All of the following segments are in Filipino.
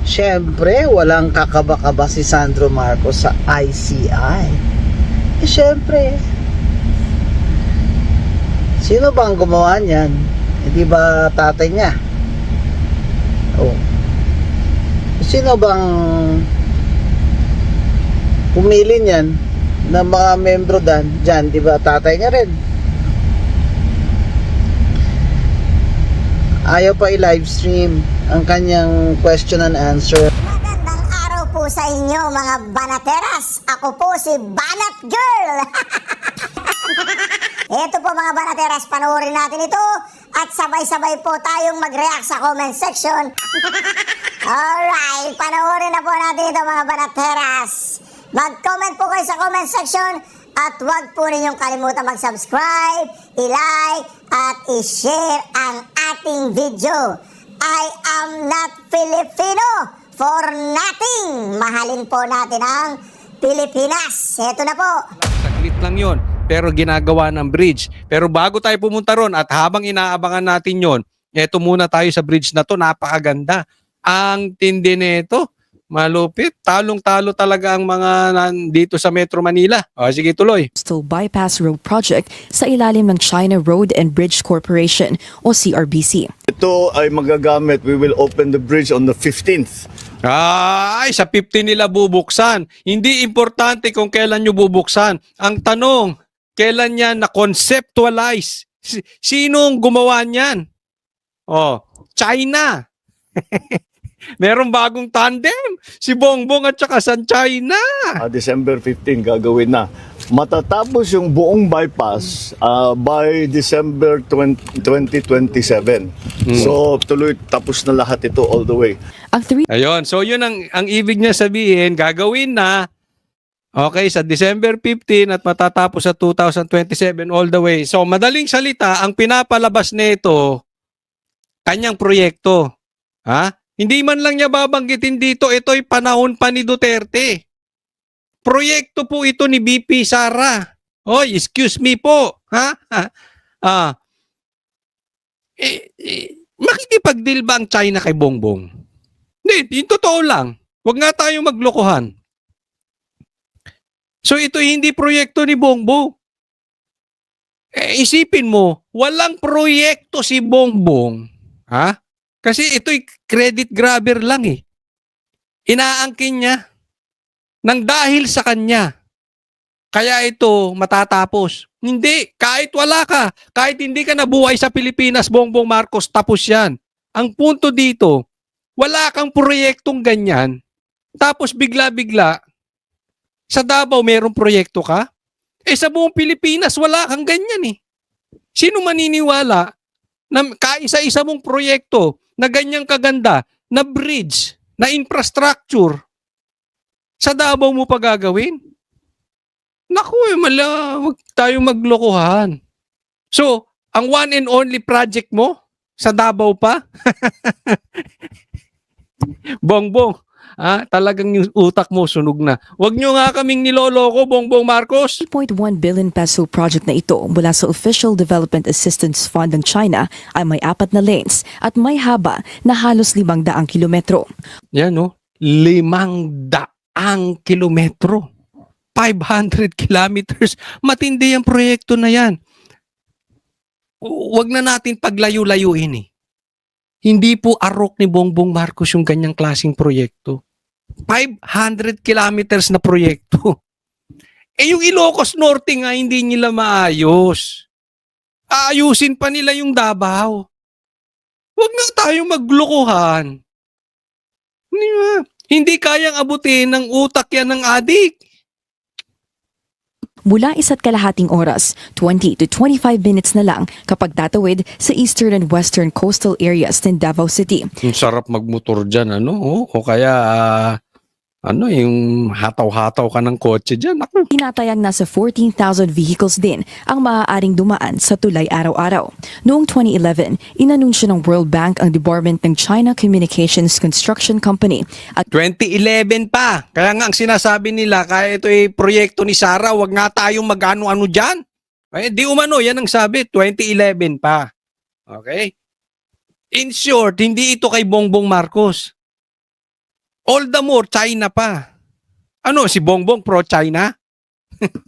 Siyempre, walang kakaba-kaba si Sandro Marcos sa ICI. Siyempre, sino bang gumawa niyan? Hindi ba tatay niya? Oh. Sino bang pumili niyan na mga membro dyan? Di ba tatay niya rin? Ayaw pa i-livestream ang kanyang question and answer. Magandang araw po sa inyo mga banateras. Ako po si Banat Girl. Ito po mga banateras, panoorin natin ito at sabay-sabay po tayong mag-react sa comment section. Alright, panoorin na po natin ito mga banateras. Mag-comment po kayo sa comment section at huwag po ninyong kalimutan mag-subscribe, i-like at i-share ang ating video. I am not Filipino for nothing. Mahalin po natin ang Pilipinas. Ito na po. Saglit lang yon, pero ginagawa ng bridge. Pero bago tayo pumunta ron at habang inaabangan natin yon, eto muna tayo sa bridge na to. Napakaganda. Ang tindi nito. Malupit. Talong-talo talaga ang mga nandito sa Metro Manila. O, sige, tuloy. Coastal Bypass Road Project sa ilalim ng China Road and Bridge Corporation o CRBC. Ito ay magagamit. We will open the bridge on the 15th. Ay, sa 50 nila bubuksan. Hindi importante kung kailan nyo bubuksan. Ang tanong, kailan yan na-conceptualize? Sinong gumawa niyan? Oh, China. Merong bagong tandem. Si Bongbong at saka San China. December 15 gagawin na. Matatapos yung buong bypass by December 2027. So tuloy tapos na lahat ito all the way. Ang Ayun. So yun ang ibig niya sabihin. Gagawin na. Okay, sa December 15 at matatapos sa 2027 all the way. So madaling salita, ang pinapalabas nito, kanyang proyekto. Ha? Hindi man lang niya babanggitin dito, ito'y panahon pa ni Duterte. Proyekto po ito ni BP Sara. Oy, excuse me po. Ha? Makikipag-deal ba ang China kay Bongbong? Hindi, yung totoo lang. Huwag nga tayong maglokohan. So ito hindi proyekto ni Bongbong. Isipin mo, walang proyekto si Bongbong. Ha? Kasi ito'y credit grabber lang eh. Inaangkin niya nang dahil sa kanya. Kaya ito matatapos. Hindi, kahit wala ka, kahit hindi ka nabuhay sa Pilipinas, Bongbong Marcos, tapos yan. Ang punto dito, wala kang proyektong ganyan, tapos bigla-bigla, sa Davao merong proyekto ka? Sa buong Pilipinas, wala kang ganyan eh. Sino maniniwala na kaisa-isa mong proyekto na ganyang kaganda, na bridge, na infrastructure, sa Davao mo pa gagawin? Naku, wag tayong maglokohan. So, ang one and only project mo, sa Davao pa? Bongbong, talagang yung utak mo sunog na. Huwag nyo nga kaming niloloko, Bongbong Marcos. 3.1 billion peso project na ito mula sa Official Development Assistance Fund ng China ay may 4 na lanes at may haba na halos 500 kilometro. Yan no, 500 kilometro. 500 kilometers. Matindi ang proyekto na yan. Huwag na natin paglayo-layuin eh. Hindi po arok ni Bongbong Marcos yung ganyang klaseng proyekto. 500 kilometers na proyekto. Yung Ilocos Norte nga hindi nila maayos. Aayusin pa nila yung Davao. Huwag na tayong maglokohan. Hindi kayang abutin ng utak yan ng adik. Mula 1.5 oras, 20 to 25 minutes na lang kapag tatawid sa eastern and western coastal areas ng Davao City. Ang sarap magmotor dyan, ano? O kaya, yung hataw-hataw ka ng kotse dyan. Ako. Tinatayang nasa 14,000 vehicles din ang maaaring dumaan sa tulay araw-araw. Noong 2011, inanunsyo ng World Bank ang debarment ng China Communications Construction Company at 2011 pa. Kaya nga ang sinasabi nila, kaya ito ay proyekto ni Sara, wag nga tayong mag-ano-ano dyan. Di umano, yan ang sabi, 2011 pa. Okay? In short, hindi ito kay Bongbong Marcos. All the more, China pa. Ano, si Bongbong pro-China?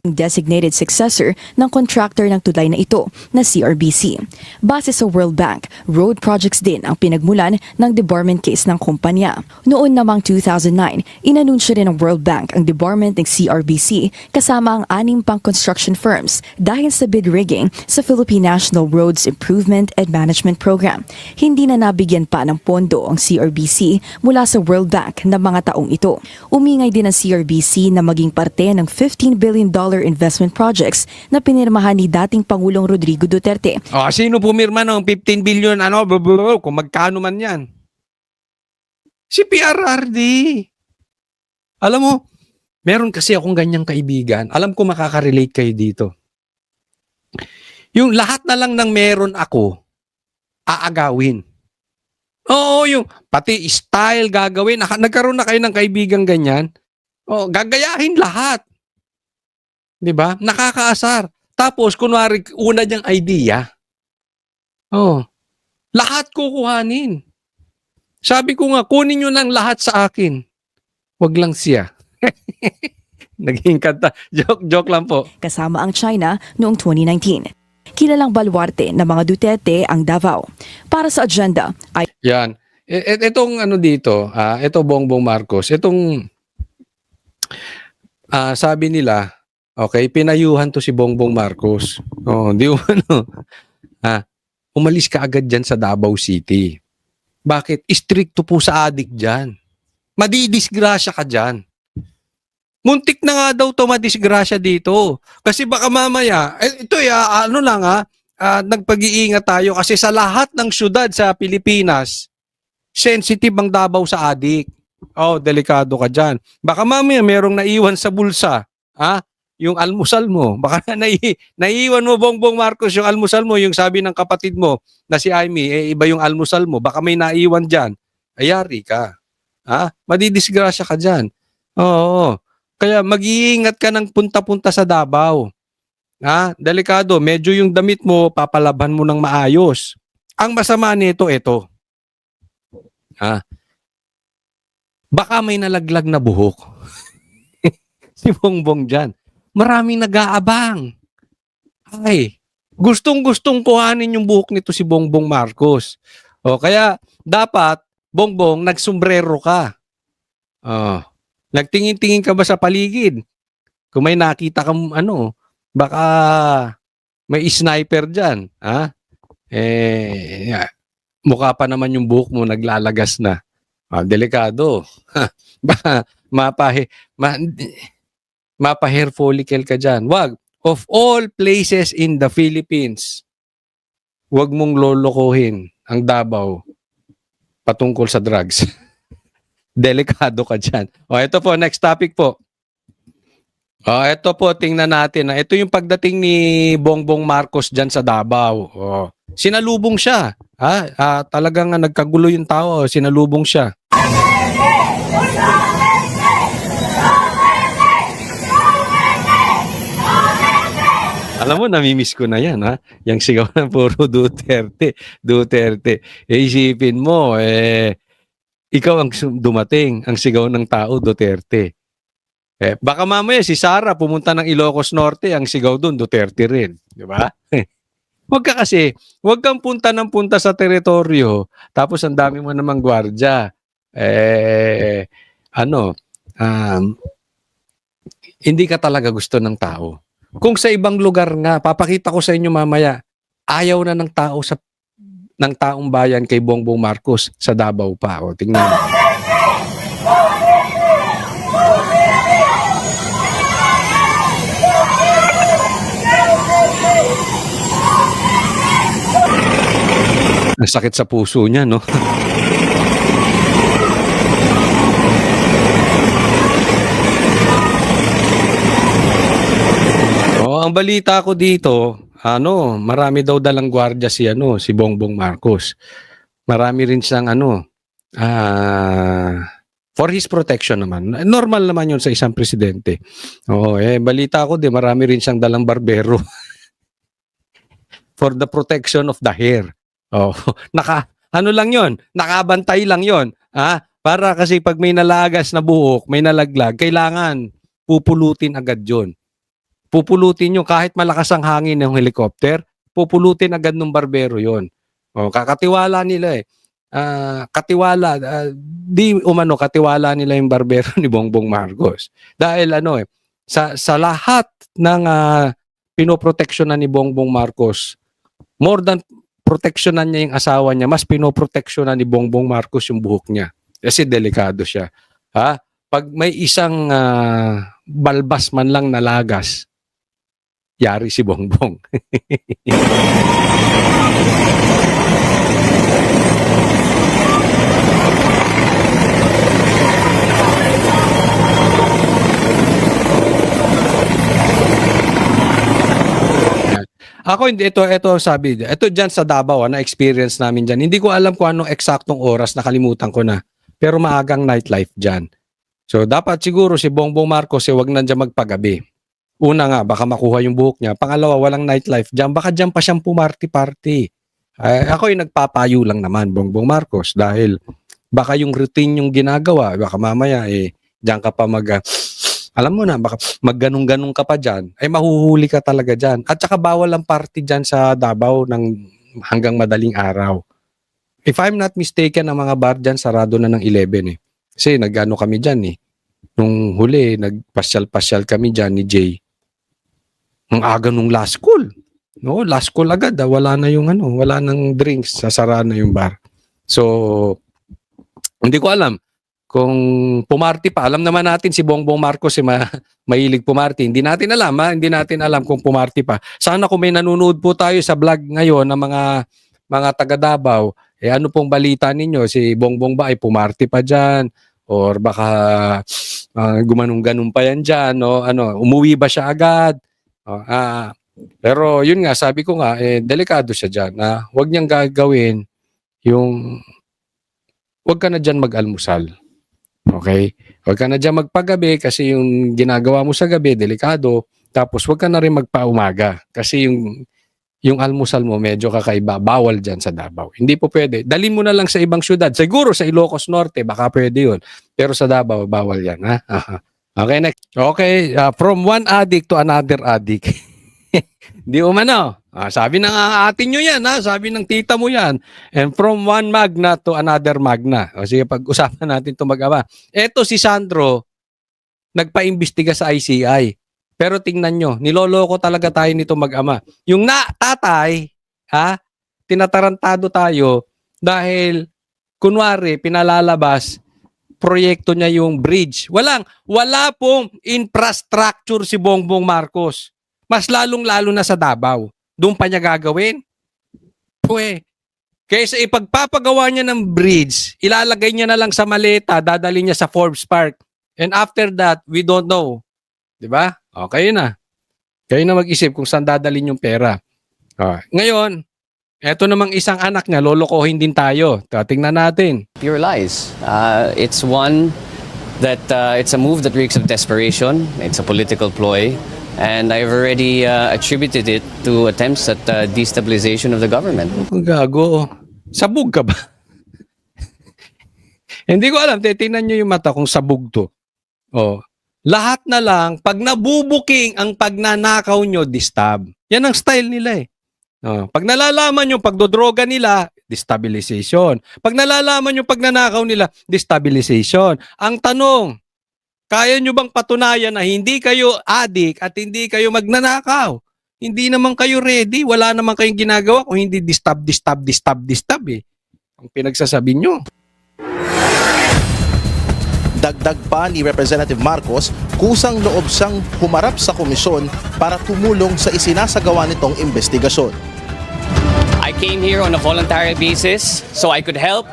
designated successor ng contractor ng tulay na ito na CRBC. Base sa World Bank, road projects din ang pinagmulan ng debarment case ng kumpanya. Noon namang 2009, inanunsyo rin ng World Bank ang debarment ng CRBC kasama ang 6 pang construction firms dahil sa bid rigging sa Philippine National Roads Improvement and Management Program. Hindi na nabigyan pa ng pondo ang CRBC mula sa World Bank na mga taong ito. Umingay din ang CRBC na maging parte ng $15 billion investment projects na pinirmahan ni dating Pangulong Rodrigo Duterte. Sino pumirma ng 15 billion kung magkano man yan? Si PRRD. Alam mo, meron kasi akong ganyang kaibigan. Alam ko makaka-relate kayo dito. Yung lahat na lang ng meron ako, aagawin. Oo, yung pati style gagawin. Nagkaroon na kayo ng kaibigan ganyan. Gagayahin lahat. 'Di ba? Nakakaasar. Tapos kunwari una niyang idea. Lahat kukuhanin. Sabi ko nga, kunin niyo lang lahat sa akin. Wag lang siya. Naging kanta. Joke lang po. Kasama ang China noong 2019. Kilalang baluarte ng mga Duterte ang Davao. Para sa agenda ay Yan. Itong ano dito, ito Bongbong Marcos, itong sabi nila, okay, pinayuhan to si Bongbong Marcos. Di ano. Umalis ka agad dyan sa Davao City. Bakit? Stricto po sa adik dyan. Madidisgrasya ka dyan. Muntik na nga daw to madisgrasya dito. Kasi baka mamaya, nagpag-iingat tayo kasi sa lahat ng syudad sa Pilipinas, sensitive ang Davao sa adik. Delikado ka dyan. Baka mamaya merong naiwan sa bulsa. Yung almusal mo. Baka naiiwan mo, Bongbong Marcos, yung almusal mo, yung sabi ng kapatid mo na si Amy, iba yung almusal mo. Baka may naiwan dyan. Ayari ka. Madidisgrasya ka dyan. Oo. Kaya mag-iingat ka ng punta-punta sa Davao. Delikado. Medyo yung damit mo, papalaban mo ng maayos. Ang masama nito, ito. Baka may nalaglag na buhok. Si Bongbong dyan. Maraming nag-aabang. Gustong-gustong kuhanin yung buhok nito si Bongbong Marcos. Kaya dapat, Bongbong, nagsombrero ka. Nagtingin-tingin ka ba sa paligid? Kung may nakita kang baka may sniper dyan. Mukha pa naman yung buhok mo, naglalagas na. Delikado. Baka mapa-hair follicle ka dyan. Wag. Of all places in the Philippines, wag mong lolokohin ang Davao patungkol sa drugs. Delikado ka dyan. Ito po, next topic po. Ito po, tingnan natin. Ito yung pagdating ni Bongbong Marcos dyan sa Davao. Sinalubong siya. Talagang nagkagulo yung tao. Sinalubong siya. Alam mo, namimiss ko na yan, Yung sigaw ng puro Duterte. Isipin mo, ikaw ang dumating, ang sigaw ng tao, Duterte. Baka mamaya si Sara pumunta ng Ilocos Norte, ang sigaw doon, Duterte rin. Di ba? Huwag kang punta ng punta sa teritoryo, tapos ang dami mo namang gwardya. Hindi ka talaga gusto ng tao. Kung sa ibang lugar nga, papakita ko sa inyo mamaya, ayaw na ng taong bayan kay Bongbong Marcos sa Davao pa. Tingnan mo. Ang sakit sa puso niya, no? Ang balita ko dito, marami daw dalang gwardiya si Bongbong Marcos. Marami rin siyang for his protection naman. Normal naman 'yun sa isang presidente. Balita ko marami rin siyang dalang barbero. For the protection of the hair. Lang 'yon. Nakabantay lang 'yon. Para kasi pag may nalagas na buhok, may nalaglag, kailangan pupulutin agad yun. Pupulutin yung kahit malakas ang hangin ng helicopter, pupulutin agad ng barbero yon. O, kakatiwala nila eh. Katiwala nila yung barbero ni Bongbong Marcos. Dahil sa lahat ng pinoproteksyonan ni Bongbong Marcos, more than proteksyonan niya yung asawa niya, mas pinoproteksyonan ni Bongbong Marcos yung buhok niya. Kasi delikado siya. Pag may isang balbas man lang nalagas, yari si Bongbong. Ako hindi, ito sabi, ito dyan sa Davao, na experience namin dyan. Hindi ko alam kung anong eksaktong oras, nakalimutan ko na. Pero maagang nightlife dyan. So dapat siguro si Bongbong Marcos wag na dyan magpagabi. Una nga, baka makuha yung buhok niya. Pangalawa, walang nightlife dyan. Baka dyan pa siyang pumarty-party. Ako yung nagpapayo lang naman, Bongbong Marcos, dahil baka yung routine yung ginagawa, baka mamaya dyan ka pa alam mo na, baka magganong-ganong ka pa dyan, ay mahuhuli ka talaga dyan. At saka bawal ang party dyan sa Davao hanggang madaling araw. If I'm not mistaken, ang mga bar dyan sarado na ng 11 eh. Kasi nag-ano kami dyan eh. Nung huli, nagpasyal-pasyal kami dyan ni Jay. Ang aga nung last call. No, last call agad. Wala na yung wala nang drinks. Sasara na yung bar. So, hindi ko alam. Kung pumarty pa, alam naman natin si Bongbong Marcos mahilig pumarty. Hindi natin alam hindi natin alam kung pumarty pa. Sana kung may nanonood po tayo sa vlog ngayon ng mga taga Davao, ano pong balita ninyo? Si Bongbong ba ay pumarty pa dyan? Or baka gumanong-ganong pa yan dyan? No? Umuwi ba siya agad? Pero yun nga, sabi ko nga, delikado siya dyan. Huwag niyang gagawin huwag ka na dyan mag-almusal. Okay? Huwag ka na dyan magpagabi kasi yung ginagawa mo sa gabi, delikado. Tapos huwag ka na rin magpaumaga kasi yung almusal mo medyo kakaiba. Bawal dyan sa Davao. Hindi po pwede. Dalhin mo na lang sa ibang syudad. Siguro sa Ilocos Norte, baka pwede yun. Pero sa Davao, bawal yan. Okay, next. Okay, from one addict to another addict. Di umano. Sabi ng atin nyo yan, sabi ng tita mo yan. And from one magna to another magna. Sige, pag-usapan natin ito mag-ama. Eto si Sandro, nagpa-imbestiga sa ICI. Pero tingnan nyo, niloloko talaga tayo nito mag-ama. Yung tatay, tinatarantado tayo dahil, kunwari, pinalalabas, proyekto niya yung bridge. Wala pong infrastructure si Bongbong Marcos. Mas lalong-lalo na sa Davao. Doon pa niya gagawin? Kaysa ipagpapagawa niya ng bridge, ilalagay niya na lang sa maleta, dadali niya sa Forbes Park. And after that, we don't know. Diba? Kayo na. Kayo na mag-isip kung saan dadalhin yung pera. Ngayon, eto namang isang anak niya, lolokohin din tayo. Tingnan natin. Pure lies. It's a move that reeks of desperation. It's a political ploy. And I've already attributed it to attempts at destabilization of the government. Gago. Sabog ka ba? Hindi ko alam. Tingnan nyo yung mata kung sabog to. Lahat na lang, pag nabubuking ang pagnanakaw nyo, distab. Yan ang style nila eh. Pag nalalaman yung pagdodroga nila, destabilization. Pag nalalaman yung pagnanakaw nila, destabilization. Ang tanong, kaya nyo bang patunayan na hindi kayo addict at hindi kayo magnanakaw? Hindi naman kayo ready. Wala naman kayong ginagawa kung hindi distab eh. Ang pinagsasabi nyo. Dagdag pa ni Representative Marcos, kusang loob siyang humarap sa komisyon para tumulong sa isinasagawa nitong investigasyon. I came here on a voluntary basis so I could help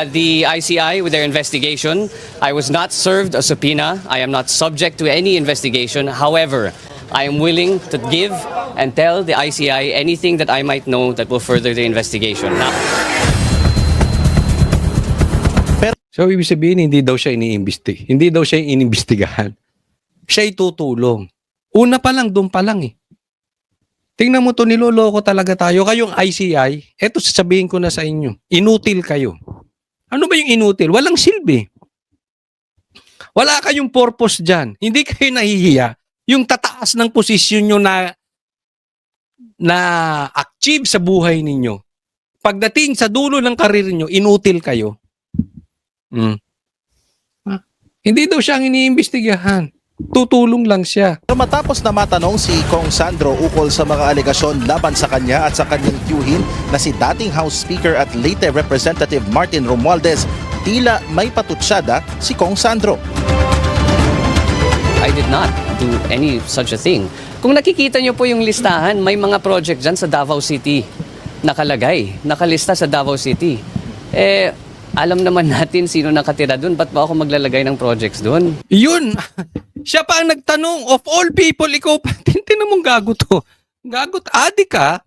the ICI with their investigation. I was not served a subpoena. I am not subject to any investigation. However, I am willing to give and tell the ICI anything that I might know that will further the investigation. Now, So, ibig sabihin, hindi daw siya Hindi daw siya inimbestigahan. Siya tutulong. Una pa lang, doon pa lang eh. Tingnan mo to, niloloko talaga tayo. Kayong ICI, eto sasabihin ko na sa inyo, inutil kayo. Ano ba yung inutil? Walang silbi. Wala kayong purpose dyan. Hindi kayo nahihiya. Yung tataas ng posisyon nyo na achieve sa buhay ninyo. Pagdating sa dulo ng karir nyo, inutil kayo. Hindi daw siya ang iniimbestigahan. Tutulong lang siya. Pero matapos na matanong si Kong Sandro ukol sa mga alegasyon laban sa kanya at sa kanyang tiyuhin na si dating House Speaker at Leyte Representative Martin Romualdez, tila may patutsyada si Kong Sandro. I did not do any such a thing. Kung nakikita nyo po yung listahan, may mga project dyan sa Davao City. Nakalista sa Davao City. Alam naman natin sino nakatira doon. Ba't ba ako maglalagay ng projects doon? Yun! Siya pa ang nagtanong, of all people, ikaw pa, tinan mong gago to. Gago, adik ka.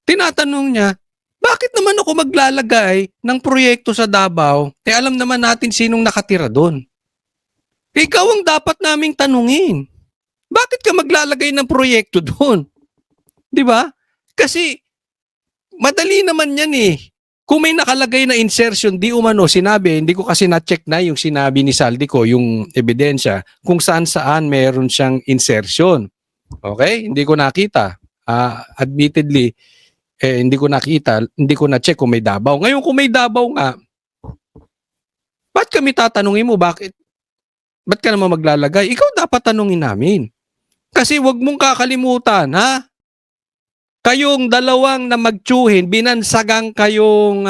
Tinatanong niya, bakit naman ako maglalagay ng proyekto sa Davao? Alam naman natin sinong nakatira doon. Ikaw ang dapat naming tanungin. Bakit ka maglalagay ng proyekto doon? Di ba? Kasi, madali naman yan eh. Kung may nakalagay na insertion, di umano, sinabi, hindi ko kasi na-check na yung sinabi ni Saldico, yung ebidensya, kung saan-saan meron siyang insertion. Okay? Hindi ko nakita. Admittedly, hindi ko nakita, hindi ko na-check kung may Davao. Ngayon, kung may Davao nga, ba't kami tatanungin mo, bakit? Ba't ka naman maglalagay? Ikaw dapat tanungin namin. Kasi wag mong kakalimutan, ha? Kayong dalawang na magtsuhin, binansagang kayong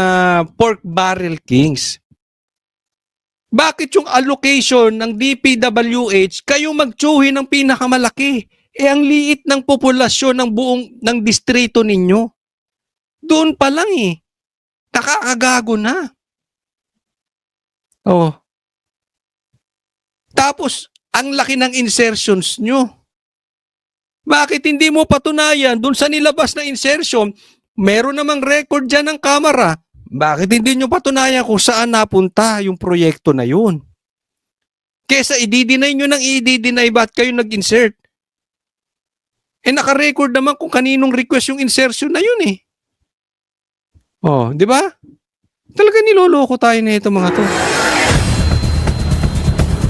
pork barrel kings. Bakit yung allocation ng DPWH, kayong magtsuhin ng pinakamalaki? Ang liit ng populasyon ng distrito ninyo. Doon pa lang eh. Nakakagago na. Oh. Tapos, ang laki ng insertions nyo. Bakit hindi mo patunayan dun sa nilabas na insertion, meron namang record dyan ng kamera. Bakit hindi nyo patunayan kung saan napunta yung proyekto na yun? Kesa i-deny nyo nang i-deny, ba't kayo nag-insert? Naka-record naman kung kaninong request yung insertion na yun eh. Oh, di ba? Talaga niloloko tayo na ito mga to.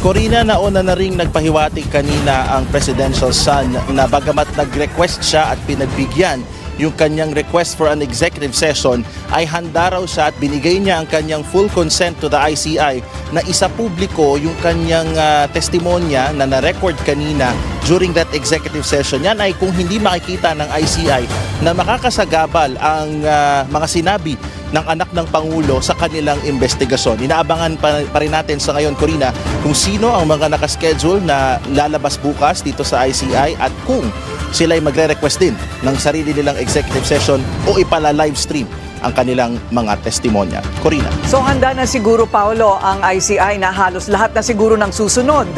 Corina, nauna na ring nagpahiwatig kanina ang presidential son na bagamat nag-request siya at pinagbigyan yung kanyang request for an executive session, ay handa raw siya at binigay niya ang kanyang full consent to the ICI na isa publiko yung kanyang testimonya na na-record kanina during that executive session. Yan ay kung hindi makikita ng ICI na makakasagabal ang mga sinabi ng anak ng Pangulo sa kanilang investigasyon. Inaabangan pa rin natin sa ngayon, Corina, kung sino ang mga nakaschedule na lalabas bukas dito sa ICI at kung sila ay magre-request din ng sarili nilang executive session o ipala-live stream ang kanilang mga testimonya. Corina. So handa na siguro, Paolo, ang ICI na halos lahat na siguro ng susunod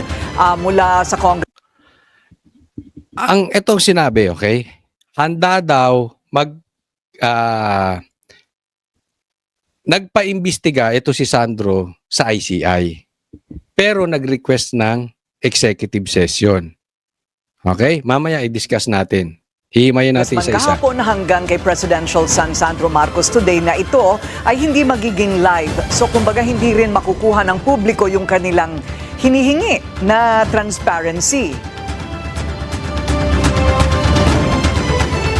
mula sa Congress. Ang itong sinabi, okay? Handa daw nagpa-imbestiga ito si Sandro sa ICI. Pero nag-request ng executive session. Okay? Mamaya i-discuss natin. Hihimayin natin isa-isa. Kahapon hanggang kay Presidential son Sandro Marcos today na ito ay hindi magiging live. So kumbaga hindi rin makukuha ng publiko yung kanilang hinihingi na transparency.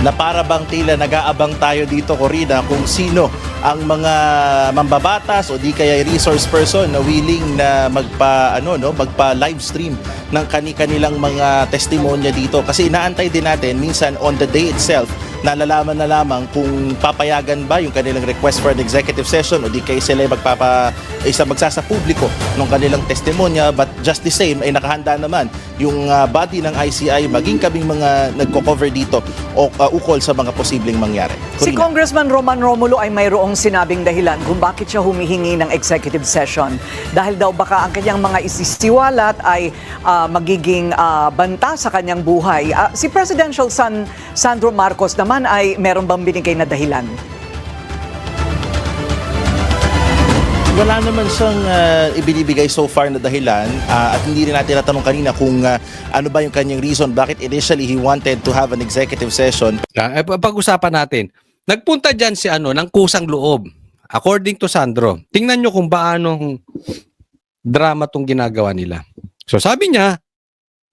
Na para bang tila nag-aabang tayo dito, Corina, kung sino ang mga mambabatas o di kaya resource person na willing na magpa live stream ng kanilang mga testimonya dito, kasi inaantay din natin minsan on the day itself nalalaman na lamang kung papayagan ba yung kanilang request for an executive session o di kaya sila magsasa publiko ng kanilang testimonya, but just the same ay nakahanda naman yung body ng ICI maging kaming mga nagko-cover dito o ukol sa mga posibleng mangyari. Si Corina. Congressman Roman Romulo ay mayroong sinabing dahilan kung bakit siya humihingi ng executive session. Dahil daw baka ang kanyang mga isisiwalat ay magiging banta sa kanyang buhay. Si Presidential son Sandro Marcos naman ay meron bang binigay na dahilan? Wala naman siyang ibinibigay so far na dahilan at hindi rin natin natanong kanina kung ano ba yung kanyang reason bakit initially he wanted to have an executive session. Pag-usapan natin. Nagpunta dyan si ng kusang loob. according to Sandro, tingnan nyo kung paano drama tong ginagawa nila. So sabi niya,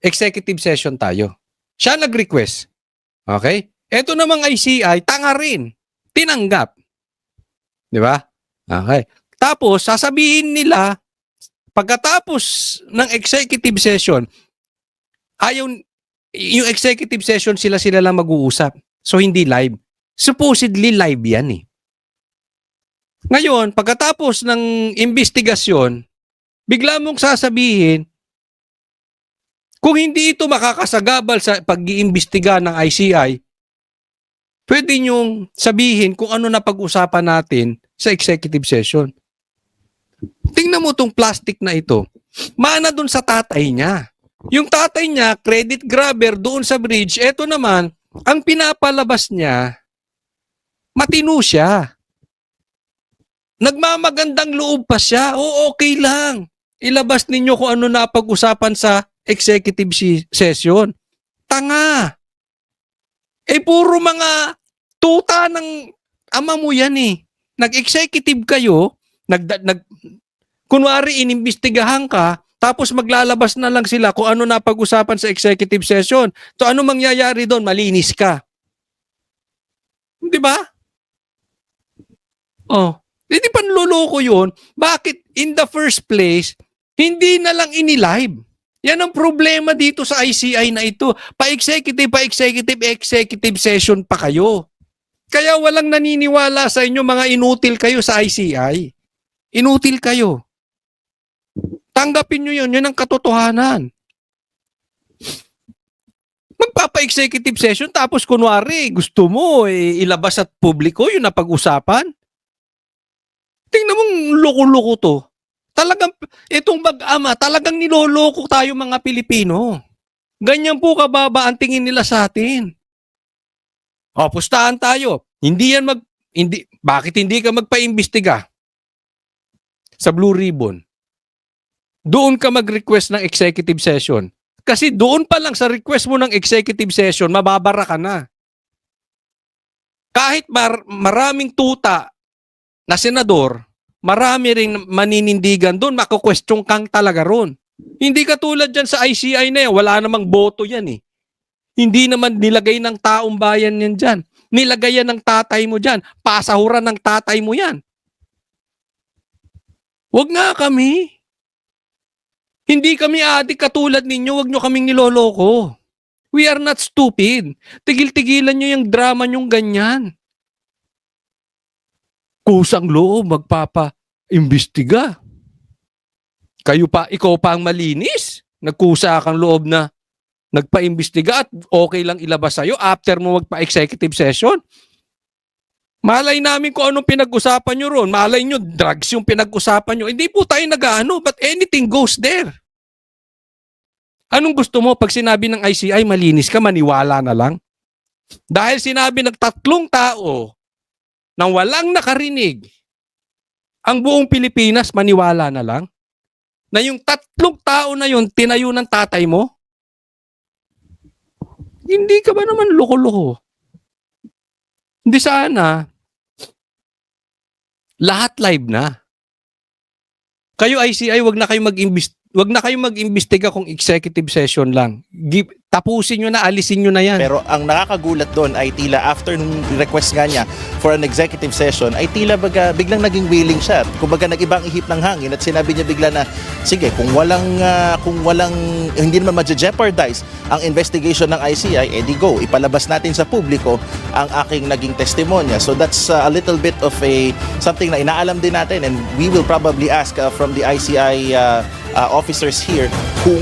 executive session tayo. Siya nag-request. Okay? Ito namang ICI, tanga rin. Tinanggap. Di ba? Okay. Tapos, sasabihin nila, pagkatapos ng executive session, yung executive session sila lang mag-uusap. So, hindi live. Supposedly live yan eh. Ngayon, pagkatapos ng investigasyon, bigla mong sasabihin, kung hindi ito makakasagabal sa pag-iimbestiga ng ICI, pwede nyong sabihin kung ano na pag-usapan natin sa executive session. Tingnan mo tong plastic na ito. Mana dun sa tatay niya. Yung tatay niya, credit grabber doon sa bridge. Ito naman, ang pinapalabas niya, matino siya. Nagmamagandang loob pa siya. O okay lang. Ilabas ninyo kung ano na pag-usapan sa executive session. Tanga. Puro mga tuta ng ama mo yan eh. Nag-executive kayo, kunwari inimbestigahan ka, tapos maglalabas na lang sila kung ano na pag-usapan sa executive session. So ano mangyayari doon? Malinis ka. Di ba? Hindi panluloko yun. Bakit in the first place, hindi na lang inilive? Yan ang problema dito sa ICI na ito. Executive session pa kayo. Kaya walang naniniwala sa inyo, mga inutil kayo sa ICI. Inutil kayo. Tanggapin nyo yun. Yun ang katotohanan. Magpapa-executive session tapos kunwari gusto mo ilabas at publiko yun na pag-usapan. Tingnan mong loko-loko to. Talagang, itong mag-ama, talagang niloloko tayo mga Pilipino. Ganyan po kababa ang tingin nila sa atin. Pustahan tayo. Bakit hindi ka magpa-imbestiga sa Blue Ribbon? Doon ka mag-request ng executive session. Kasi doon pa lang sa request mo ng executive session, mababara ka na. Kahit maraming tuta na senador, marami ring maninindigan doon, makakwestiyon kang talaga ron. Hindi katulad dyan sa ICI na yan, wala namang boto yan eh. Hindi naman nilagay ng taong bayan yan dyan. Nilagay yan ng tatay mo dyan. Pasahuran ng tatay mo yan. Huwag nga kami. Hindi kami adik katulad ninyo, huwag nyo kaming niloloko. We are not stupid. Tigil-tigilan nyo yung drama nyong ganyan. Kusang loob, magpapa-imbestiga. Ikaw pa ang malinis. Nagkusa kang loob na nagpa-imbestiga at okay lang ilabas sa'yo after mo magpa-executive session. Malay namin kung anong pinag-usapan nyo ron. Malay nyo, drugs yung pinag-usapan nyo. Hindi po tayo nag-ano, but anything goes there. Anong gusto mo pag sinabi ng ICI, malinis ka, maniwala na lang? Dahil sinabi ng 3 tao nang walang nakarinig, ang buong Pilipinas maniwala na lang? Na yung 3 tao na yun, tinayo ng tatay mo? Hindi ka ba naman loko-loko? Hindi sana. Lahat live na. Kayo ICI, wag na kayo mag-imbestiga kung executive session lang. Tapusin nyo na, alisin nyo na yan. Pero ang nakakagulat doon ay tila after nung request nga niya for an executive session ay tila biglang naging willing siya. Kumbaga nag-ibang ihip ng hangin at sinabi niya bigla na sige, kung walang hindi naman ma-jeopardize ang investigation ng ICI, edi go, ipalabas natin sa publiko ang aking naging testimonya. So that's a little bit of something na inaalam din natin, and we will probably ask from the ICI officers here kung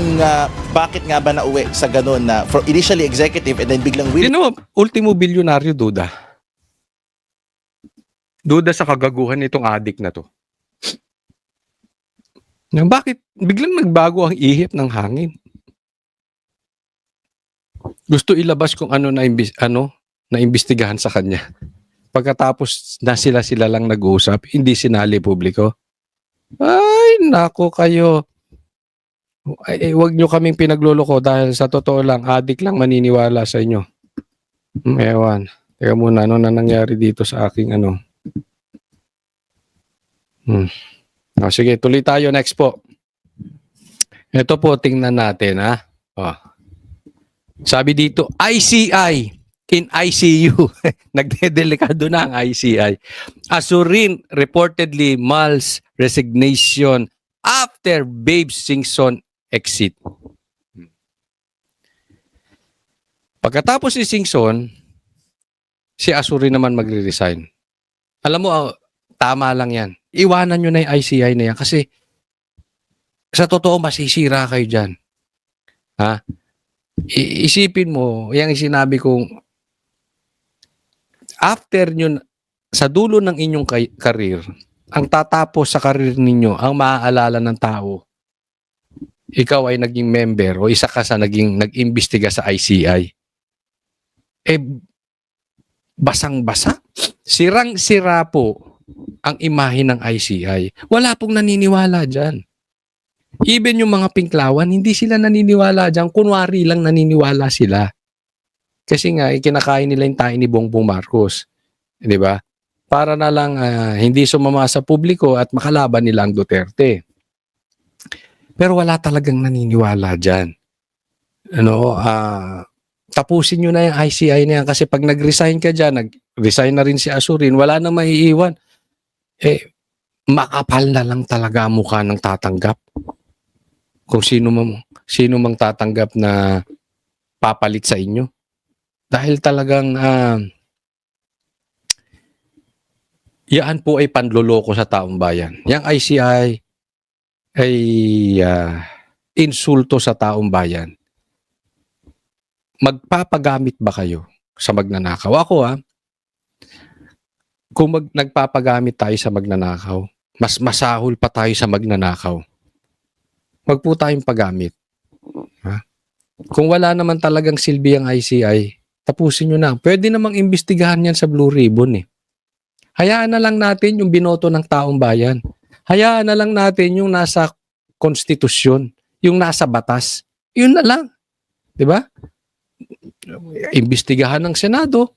bakit nga ba nauwi sa ganun na for initially executive and then biglang willing. Sino ultimo bilyonaryo, Duda? Duda sa kagaguhan nitong adik na to. Bakit biglang nagbago ang ihip ng hangin? Gusto ilabas kung ano na imbestigahan sa kanya. Pagkatapos na sila lang nag-uusap, hindi sinali publiko. Ay, nako kayo. Huwag nyo kaming pinagloloko dahil sa totoo lang, adik lang maniniwala sa inyo. Ewan. Teka muna, ano na nangyari dito sa aking Sige, tuloy tayo. Next po. Ito po, tingnan natin, ha? Sabi dito, ICI in ICU. Nagdedelikado na ang ICI. Azurin reportedly mulls resignation after Babe Singson exit. Pagkatapos ni Singson, si Azurin naman magre-resign. Alam mo, tama lang yan. Iwanan nyo na yung ICI na yan kasi sa totoo masisira kayo dyan. Ha? Isipin mo, yung sinabi kong after nyo, sa dulo ng inyong career, ang tatapos sa career ninyo, ang maaalala ng tao, ikaw ay naging member o isa ka sa nag-imbestiga sa ICI. Basang-basa. Sirang-sira po ang imahe ng ICI. Wala pong naniniwala dyan. Even yung mga pinklawan, hindi sila naniniwala dyan. Kunwari lang naniniwala sila. Kasi nga, ikinakain nila yung tayo ni Bongbong Marcos. Di ba? Para na lang hindi sumama sa publiko at makalaban nila ang Duterte. Pero wala talagang naniniwala dyan. Tapusin nyo na yung ICI na yan kasi pag nag-resign ka dyan, nag-resign na rin si Azurin, wala na maiiwan. Makapal na lang talaga ang mukha ng tatanggap. Kung sino mang tatanggap na papalit sa inyo. Dahil talagang yan po ay panloloko sa taong bayan. Yang ICI ay insulto sa taong bayan. Magpapagamit ba kayo sa magnanakaw? Ako kung nagpapagamit tayo sa magnanakaw, mas masahol pa tayo sa magnanakaw. Wag po tayong paggamit. Ha? Kung wala naman talagang silbi ang ICI, tapusin nyo na. Pwede namang imbestigahan yan sa Blue Ribbon. Hayaan na lang natin yung binoto ng taong bayan. Hayaan na lang natin yung nasa konstitusyon, yung nasa batas. Yun na lang. Diba? Imbestigahan ng Senado,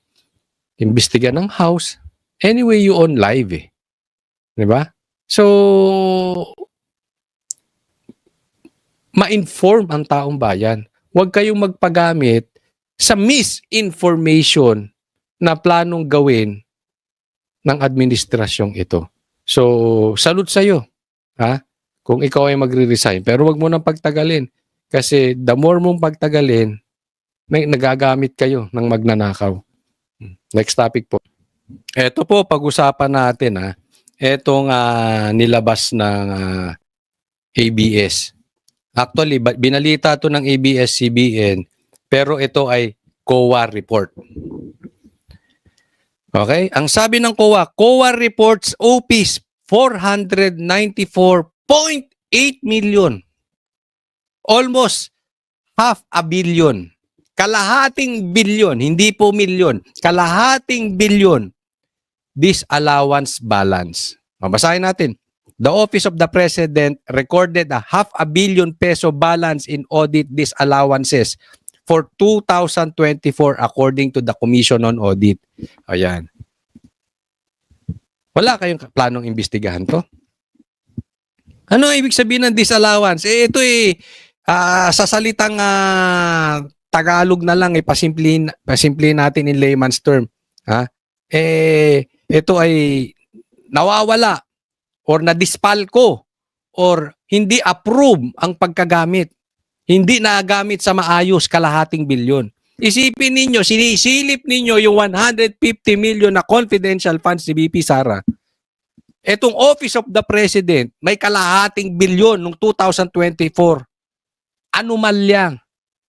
imbestigahan ng House. Anyway, you on live Diba? So, ma-inform ang taong bayan. Huwag kayong magpagamit sa misinformation na planong gawin ng administrasyong ito. So, salute sa'yo. Kung ikaw ay magre-resign. Pero huwag mo nang pagtagalin. Kasi the more mong pagtagalin, nagagamit kayo ng magnanakaw. Next topic po. Ito po, pag-usapan natin. Etong nilabas ng ABS. Actually, binalita to ng ABS-CBN, pero ito ay COA report. Okay? Ang sabi ng COA reports OPs 494.8 million. Almost half a billion. Kalahating bilyon, hindi po milyon. Kalahating bilyon disallowance balance. Basahin natin. The Office of the President recorded a half a billion peso balance in audit disallowances for 2024 according to the Commission on Audit. Ayan. Wala kayong planong imbestigahan to? Ano ibig sabihin ng disallowance? Ito sa salitang Tagalog na lang, pasimplihin natin in layman's term. Ito ay nawawala or nadispalko or hindi approve ang pagkagamit. Hindi nagamit sa maayos kalahating bilyon. Isipin ninyo, sinisilip ninyo yung 150 million na confidential funds ni BP Sara. Etong Office of the President, may kalahating bilyon noong 2024. Anomalya.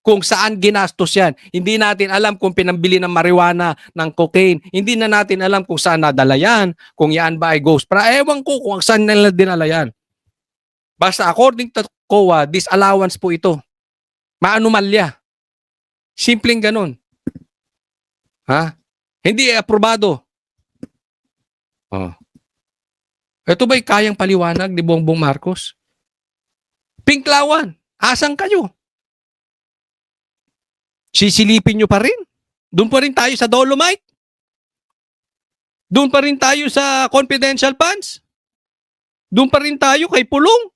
Kung saan ginastos yan. Hindi natin alam kung pinambili ng marijuana, ng cocaine. Hindi na natin alam kung saan nadala yan. Kung yan ba ay ghost. Pero ewan ko kung saan nila dinala yan. Basta according to COA, disallowance po ito. Maanumalya. Simpleng ganun. Hindi aprobado. Ito ba'y kayang paliwanag ni Bongbong Marcos? Pinklawan. Asan kayo? Sisilipin nyo pa rin? Doon pa rin tayo sa Dolomite? Doon pa rin tayo sa confidential funds? Doon pa rin tayo kay Pulong.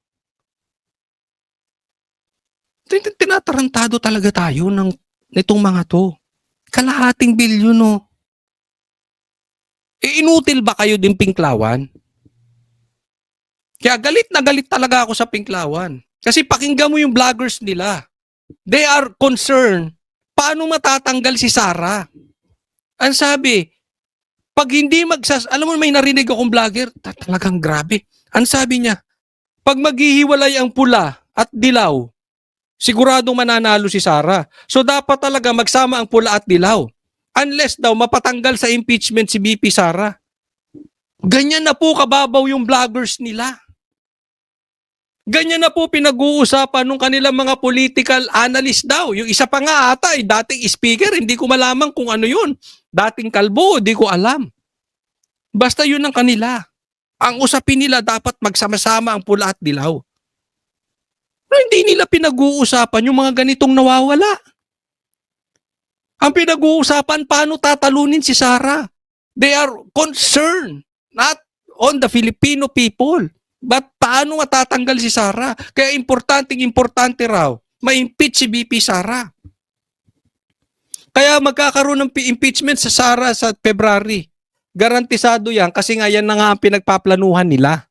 Tinatarantado talaga tayo nitong mga to. Kalahating bilyon, no? Inutil ba kayo din Pinklawan? Kaya galit na galit talaga ako sa Pinklawan. Kasi pakinggan mo yung vloggers nila. They are concerned. Paano matatanggal si Sara? Ang sabi, pag hindi alam mo, may narinig akong vlogger, talagang grabe. Ang sabi niya, pag maghihiwalay ang pula at dilaw, siguradong mananalo si Sara. So dapat talaga magsama ang pula at dilaw. Unless daw mapatanggal sa impeachment si BP Sara. Ganyan na po kababaw yung vloggers nila. Ganyan na po pinag-uusapan nung kanilang mga political analyst daw. Yung isa pa nga ata, dating speaker, hindi ko malaman kung ano yun. Dating kalbo, hindi ko alam. Basta yun ang kanila. Ang usapin nila dapat magsama-sama ang pula at dilaw. Pero hindi nila pinag-uusapan yung mga ganitong nawawala. Ang pinag-uusapan, paano tatalunin si Sara? They are concerned, not on the Filipino people, but paano matatanggal si Sara? Kaya importante raw, ma-impeach si BP Sara. Kaya magkakaroon ng impeachment sa Sara sa February. Garantisado yan kasi nga yan na nga ang pinagpaplanuhan nila.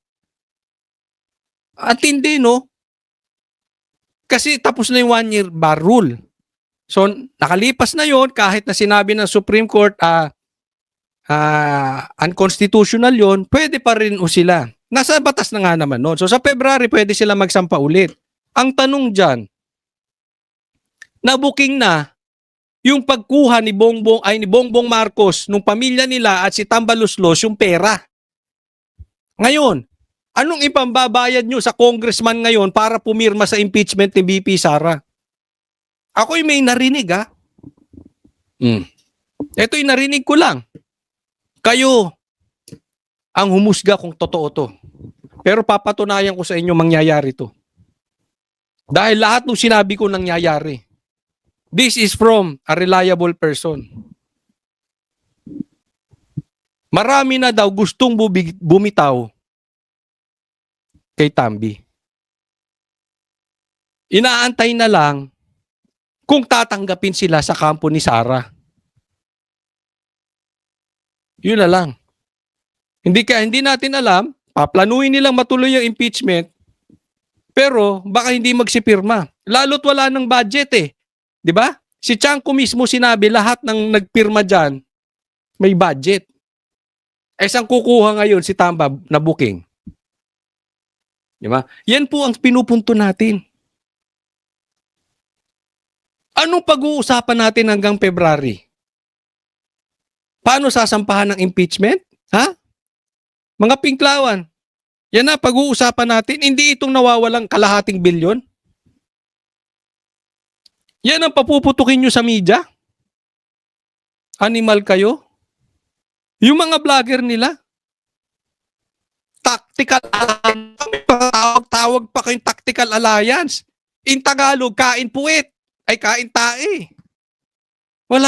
At hindi, no? Kasi tapos na yung 1-year bar rule. So, nakalipas na yon kahit na sinabi ng Supreme Court unconstitutional yon, pwede pa rin sila. Nasa batas na nga naman noon. So, sa February, pwede sila magsampa ulit. Ang tanong dyan, nabuking na yung pagkuha ni Bongbong Marcos nung pamilya nila at si Tambaluslos yung pera. Ngayon, anong ipambabayad nyo sa congressman ngayon para pumirma sa impeachment ni BP Sara? Ako'y may narinig, ha? Ito'y narinig ko lang. Kayo ang humusga kung totoo to. Pero papatunayan ko sa inyo mangyayari to. Dahil lahat ng sinabi ko nangyayari. This is from a reliable person. Marami na daw gustong bumitaw kay Tambi. Inaantay na lang kung tatanggapin sila sa kampo ni Sara. Yun na lang. Hindi natin alam, paplanuhin nilang matuloy yung impeachment, pero baka hindi magsipirma. Lalo't wala ng budget eh. 'Di ba? Si Chanco mismo sinabi lahat ng nagpirma diyan may budget. Saan kukuha ngayon si Tamba na booking? 'Di ba? Yan po ang pinupunto natin. Anong pag-uusapan natin hanggang February? Paano sasampahan ng impeachment? Ha? Mga Pinklawan, yan na pag-uusapan natin. Hindi itong nawawalang kalahating bilyon. Yan ang papuputukin nyo sa media? Animal kayo? Yung mga vlogger nila? Tactical alliance. Tawag pa kayong tactical alliance. In Tagalog, kain puwet. Ay kain tae. Wala